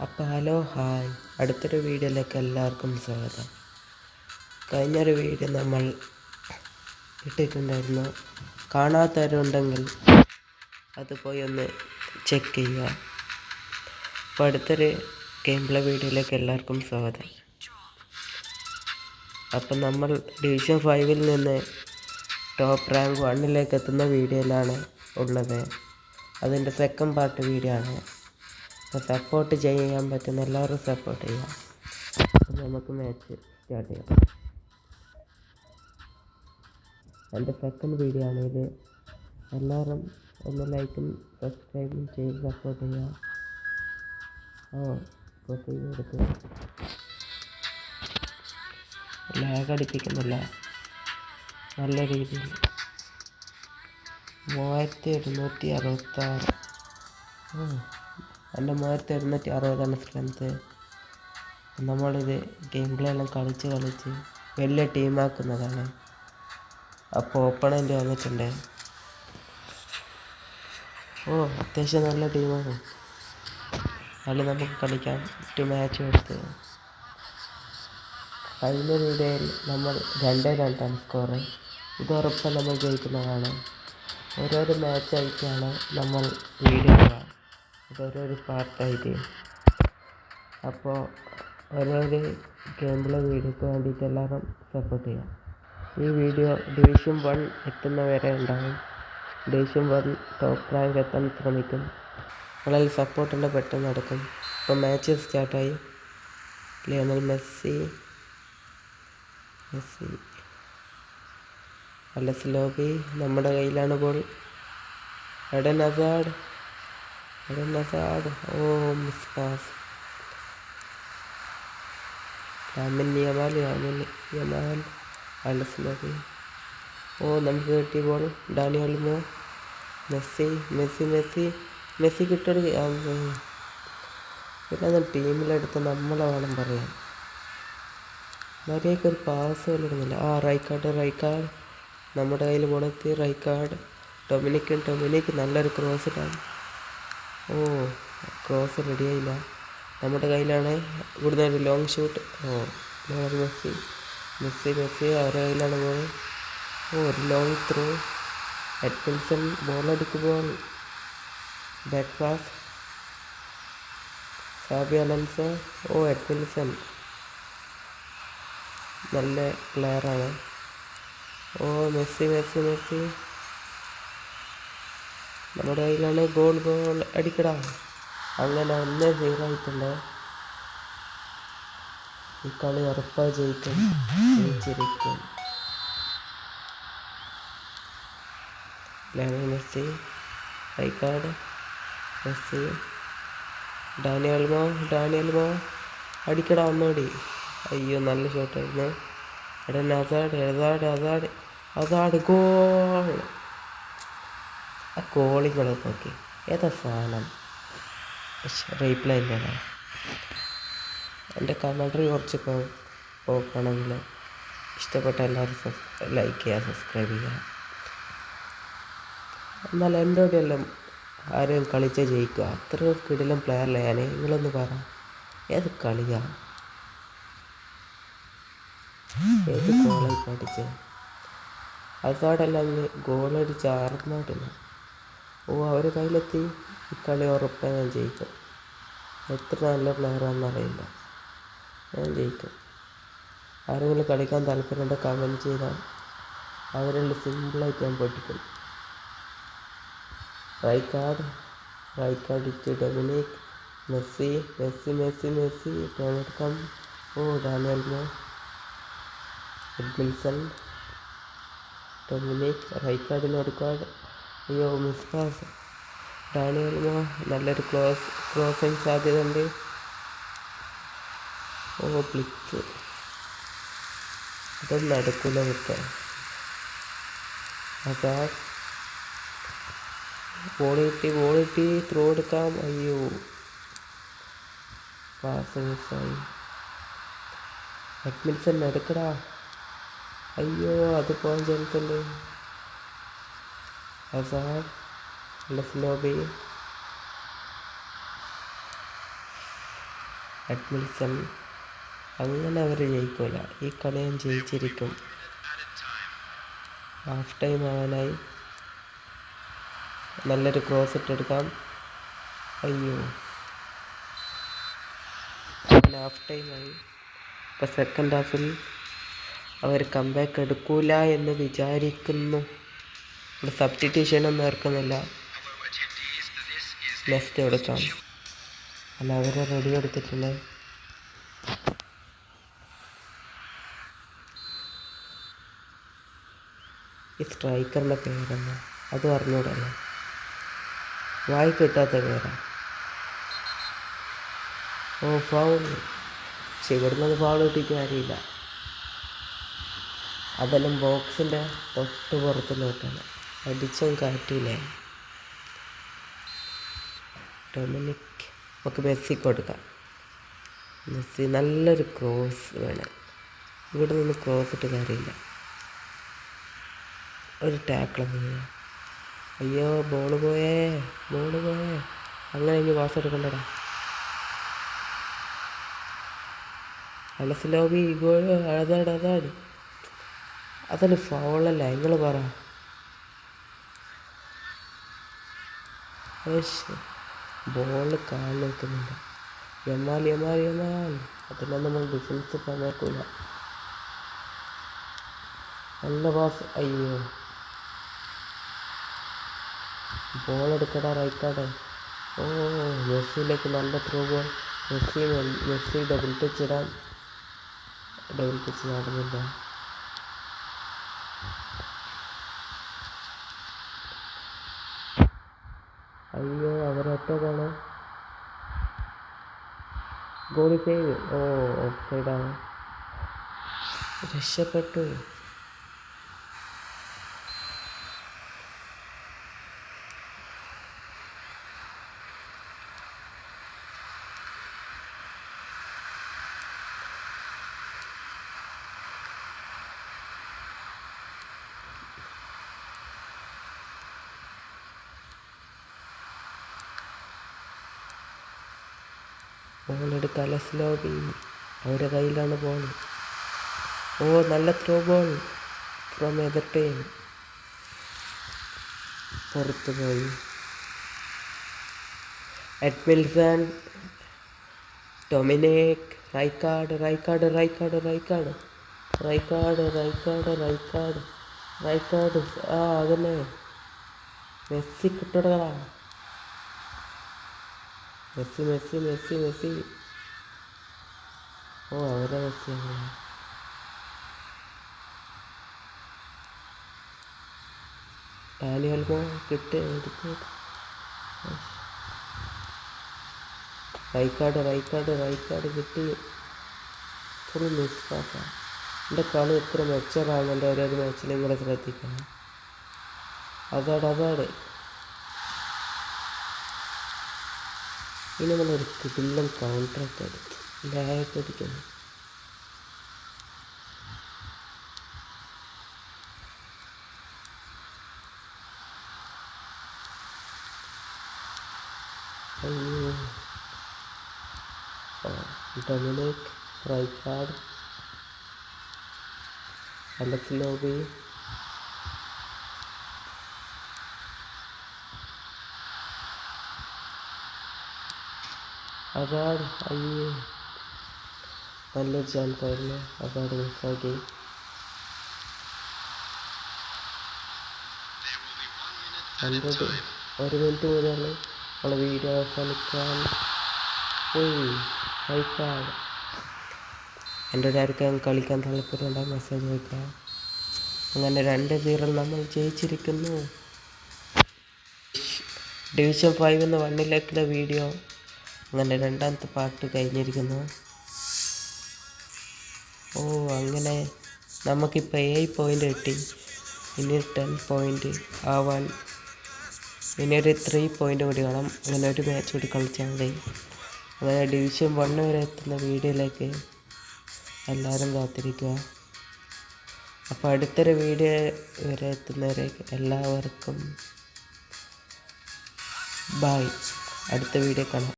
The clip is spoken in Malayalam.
അപ്പോൾ ഹലോ ഹായ്, അടുത്തൊരു വീഡിയോയിലേക്ക് എല്ലാവർക്കും സ്വാഗതം. കഴിഞ്ഞൊരു വീഡിയോ നമ്മൾ ഇട്ടിട്ടുണ്ടായിരുന്നു. കാണാത്തവരുണ്ടെങ്കിൽ അത് പോയി ഒന്ന് ചെക്ക് ചെയ്യുക. അപ്പോൾ അടുത്തൊരു ഗെയിം പ്ലേ വീഡിയോയിലേക്ക് എല്ലാവർക്കും സ്വാഗതം. അപ്പം നമ്മൾ ഡിവിഷൻ 5-ൽ നിന്ന് ടോപ്പ് റാങ്ക് 1-ലേക്ക് എത്തുന്ന വീഡിയോയിലാണ് ഉള്ളത്. അതിൻ്റെ സെക്കൻഡ് പാർട്ട് വീഡിയോ ആണ്. അപ്പോൾ സപ്പോർട്ട് ചെയ്യാൻ പറ്റുന്ന എല്ലാവരും സപ്പോർട്ട് ചെയ്യാം. അപ്പോൾ നമുക്ക് മാച്ച് സ്റ്റാർട്ട് ചെയ്യാം. എൻ്റെ സെക്കൻഡ് വീഡിയോ ആണ് ഇത്. എല്ലാവരും ഒന്ന് ലൈക്കും സബ്സ്ക്രൈബും ചെയ്ത് സപ്പോർട്ട് ചെയ്യുക. പ്രൊസീഡ് എടുക്കുക. ലാഗ് അടിപ്പിക്കുന്നില്ല, നല്ല രീതിയിൽ. 3766. എൻ്റെ 3760 സ്ട്രെങ്ത്ത്. നമ്മളിത് ഗെയിം പ്ലേ എല്ലാം കളിച്ച് വലിയ ടീമാക്കുന്നതാണ്. അപ്പോൾ ഓപ്പണൻ്റ് വന്നിട്ടുണ്ട്. അത്യാവശ്യം നല്ല ടീമാണ്. അതിൽ നമുക്ക് കളിക്കാം. 2 മാച്ച് എടുത്ത് കഴിഞ്ഞ വീഡിയോയിൽ നമ്മൾ 2-2 സ്കോർ. ഇത് ഉറപ്പം നമ്മൾ ജയിക്കുന്നതാണ്. ഓരോരോ മാച്ചായിട്ടാണ് നമ്മൾ വീഡിയോ ചെയ്യുക. ഓരോരോ പാർട്ടായിട്ട്. അപ്പോൾ ഓരോരോ ഗെയിം പ്ലേ വീഡിയോക്ക് വേണ്ടിയിട്ട് എല്ലാവരും സപ്പോർട്ട് ചെയ്യാം. ഈ വീഡിയോ ഡിവിഷൻ 1 എത്തുന്നവരെ ഉണ്ടാകും. ഡിവിഷൻ 1 ടോപ്പ് റാങ്ക് എത്താൻ ശ്രമിക്കും. നിങ്ങളിൽ സപ്പോർട്ടിൻ്റെ പെട്ടെന്ന് നടക്കും. ഇപ്പോൾ മാച്ച് സ്റ്റാർട്ടായി. ലിയോണൽ മെസ്സി അലസ് ലോബി. നമ്മുടെ കയ്യിലാണ് ball. Eden Hazard. Miss pass. Lamine Yamal. അലസ് ലോബി. നമുക്ക് കിട്ടിയ ബോൾ. Dani Olmo. മെസ്സി കിട്ടടി. പിന്നെ ടീമിലെടുത്ത് നമ്മളെ വേണം പറയാൻ. മര്യാദയ്ക്ക് ഒരു പാസ് പോലും ഇടുന്നില്ല. റൈക്കാർഡ്. നമ്മുടെ കയ്യിൽ ബോളെത്തി. റൈക്കാർഡ്. ഡൊമിനിക് നല്ലൊരു ക്രോസ് ഇട്ടാണ്. ക്രോസ് റെഡിയായില്ല. നമ്മുടെ കയ്യിലാണ്. ഇവിടുന്ന് ഒരു ലോങ് ഷൂട്ട്. മെസ്സി അവരുടെ കയ്യിലാണ് ബോൾ. ഒരു ലോങ് ത്രോ. എഡ്മിൻസൺ ബോളടിക്കുമ്പോൾ back pass. Xabi Alonso. Edmilson നല്ല പ്ലെയറാണ്. മെസ്സി നമ്മുടെ കയ്യിലാണ്. ഗോൾ അടിക്കടാ. അങ്ങനെ 1-0 ആയിട്ടുണ്ട്. ഈ കളി ഉറപ്പായി ജയിച്ചിരിക്കും. Messi, Rijkaard, Messi, Dani Olmo അടിക്കടാ ഒന്നുകൂടി. അയ്യോ, നല്ല ഷോട്ടായിരുന്നു. Aden Hazard goal. ആ കോളിങ്ങളൊക്കെ നോക്കി. ഏതാ സാധനം? റീപ്ലേ ഇല്ലല്ലോ. എൻ്റെ കമൻട്രി കുറച്ച് പോക്കണമെങ്കിൽ ഇഷ്ടപ്പെട്ട എല്ലാവരും ലൈക്ക് ചെയ്യുക, സബ്സ്ക്രൈബ് ചെയ്യുക. എന്നാൽ എൻ്റെ കൂടെയെല്ലാം ആരെയും കളിച്ച് ജയിക്കുക. അത്രയും കിടിലം പ്ലെയറല്ലേ ഞാൻ. നിങ്ങളൊന്ന് പറ, ഏത് കളിയാണ്? ഏത് ഗോളായി പഠിച്ചത്? ഹസാർഡെല്ലാം ഗോളടിച്ച് ആർന്നായിട്ടില്ല. അവർ കയ്യിലെത്തി. ഈ കളി ഉറപ്പായി ഞാൻ ജയിക്കും. എത്ര നല്ല പ്ലെയറാണെന്നറിയില്ല, ഞാൻ ജയിക്കും. ആരെങ്കിലും കളിക്കാൻ താല്പര്യമുണ്ട് കമൻറ്റ് ചെയ്താൽ അവരെല്ലാം സിമ്പിളായിട്ട് ഞാൻ പഠിക്കും. റൈക്കാർഡ് ഇറ്റ് ഡൊമിനിക്. മെസ്സി. ടോമെടുക്കാം. Dani Olmo. എഡ്മിൻസൺ. ഡൊമിനിക്. റൈക്കാർഡിന് കൊടുക്കാം. Miss pass. Dani Olmo. നല്ലൊരു ക്രോസിങ് സാധ്യത ഉണ്ട്. ബ്ലിറ്റ്സ്. അതൊന്നും നടക്കില്ല വിട്ട്. ഹസാർഡ്. ബോൾ കിട്ടി. ത്രോ എടുക്കാം. അയ്യോ, പാസ് മിസ്സായി. എഡ്മിൻസൺ എടുക്കടാ. അയ്യോ, അത് പോകാൻ ചാൻസ് ഉണ്ട്. ഹസാർഡ്. ലോബി. എഡ്മിൽസൺ. അങ്ങനെ അവർ ജയിക്കില്ല. ഈ കളിയും ജയിച്ചിരിക്കും. Half time ആവാനായി. നല്ലൊരു ക്രോസ് ഇട്ടെടുക്കാം. അയ്യോ, അങ്ങനെ ഹാഫ് ടൈമായി. ഇപ്പോൾ സെക്കൻഡ് ഹാഫിൽ അവർ കംബാക്ക് എടുക്കൂല എന്ന് വിചാരിക്കുന്നു. ഇവിടെ സബ്സ്റ്റിറ്റ്യൂഷനൊന്നും ഇറക്കുന്നില്ല. നെക്സ്റ്റ് എടുക്കാം. അല്ല, അവർ റെഡി എടുത്തിട്ടുണ്ട്. ഈ സ്ട്രൈക്കറിൻ്റെ പേരെന്താ അത് അറിഞ്ഞൂടല്ലോ. വായി കിട്ടാത്ത പേരാ. ഓ, ഫൗൾ. പക്ഷെ ഇവിടുന്ന് ഫൗൾ കിട്ടിയിട്ട് കാര്യമില്ല. അതെല്ലാം ബോക്സിൻ്റെ തൊട്ട് പുറത്ത് നോക്കണം. അടിച്ചും കാറ്റില്ലേ. ഡൊമിനിക്. നമുക്ക് മെസ്സിക്ക് കൊടുക്കാം. മെസ്സി നല്ലൊരു ക്രോസ് വേണം. ഇവിടെ നിന്ന് ക്രോസ് ഇട്ട് കാര്യമില്ല. ഒരു ടാക്കിളൊക്കെ ചെയ്യുക. അയ്യോ, ബോള് പോയേ. അങ്ങനെ ഇനി പാസ് എടുക്കണ്ടടാ. അലസ്ലോബി ഗോൾ. അതാണ് അതൊരു ഫൗളല്ല. നിങ്ങൾ പറ. ബോള് കാല് നിൽക്കുന്നില്ല. യമാൽ. അതിനെ നമ്മൾ ഡിഫൻസ് കമർക്കൂല. നല്ല പാസ്. അയ്യോ, ബോളെടുക്കടാ റൈക്കാർഡ്. ഓ, മെസ്സിയിലേക്ക് നല്ല through ball. Messi double touch നടന്നില്ല. അയ്യോ, അവരൊറ്റതാണ്. Goalie save. ഓ, ഓഫ് സൈഡാണ്. രക്ഷപ്പെട്ടു. ബോളെടുത്ത് അലസ്ലോബി. അവരുടെ കയ്യിലാണ് ബോൾ. ഓ, നല്ല ത്രോ ബോൾ ഫ്രം എതിർ ടീം. പുറത്തു പോയി. എഡ്മിൽസൺ. ഡൊമിനിക്. റൈക്കാർഡ്. അതന്നെ. മെസ്സി കിട്ടടാ. മെസ്സി. ഓ, അവരെ മെസ്സിയാണ്. ഡാനിയൽമോ എടുത്ത്. റൈക്കാർഡ് കിട്ടി. ഫുൾ മിസ് പാസ്സാണ്. എൻ്റെ കളി എത്ര മെച്ചറാണ്. എൻ്റെ ഓരോ മാച്ചിൽ നിങ്ങളെ ശ്രദ്ധിക്കണം. അതാണ് ഇനി നമ്മളൊരു കിടിലൻ കൗണ്ടറൊക്കെ എടുത്തു ലാഗൊക്കെ അടിക്കുന്നു. അയ്യോ, ഡൊമിനിക്. റൈക്കാർഡ്. അലസ്ലോബി. അതാണ്. അയ്യോ, നല്ലൊരു ചാൻസ് ആയിരുന്നു. അതാണ് മിസ്സാക്കി. ഒരു മിനിറ്റ് കൂടിയാണ് നമ്മളെ വീഡിയോ അവസാനിക്കാൻ. റൈക്കാർഡ്. എൻ്റെ ആർക്കും കളിക്കാൻ താല്പര്യമുണ്ടാകും മെസ്സേജ് വയ്ക്കാം. അങ്ങനെ 2-0 നമ്മൾ ജയിച്ചിരിക്കുന്നു. ഡിവിഷൻ 5 എന്ന 1-ലേക്കുള്ള വീഡിയോ അങ്ങനെ രണ്ടാമത്തെ പാർട്ട് കഴിഞ്ഞിരിക്കുന്നു. ഓ, അങ്ങനെ നമുക്കിപ്പോൾ 7 പോയിൻ്റ് കിട്ടി. ഇനി 10 പോയിൻ്റ് ആവാൻ ഇനിയൊരു 3 പോയിൻ്റ് കൂടി വേണം. അങ്ങനെ ഒരു മാച്ച് കൂടി കളിച്ചാൽ മതി. അങ്ങനെ ഡിവിഷൻ 1 വരെ എത്തുന്ന വീഡിയോയിലേക്ക് എല്ലാവരും കാത്തിരിക്കുക. അപ്പോൾ അടുത്തൊരു വീഡിയോ വരെ എത്തുന്നവരെ എല്ലാവർക്കും ബൈ. അടുത്ത വീഡിയോ കാണാം.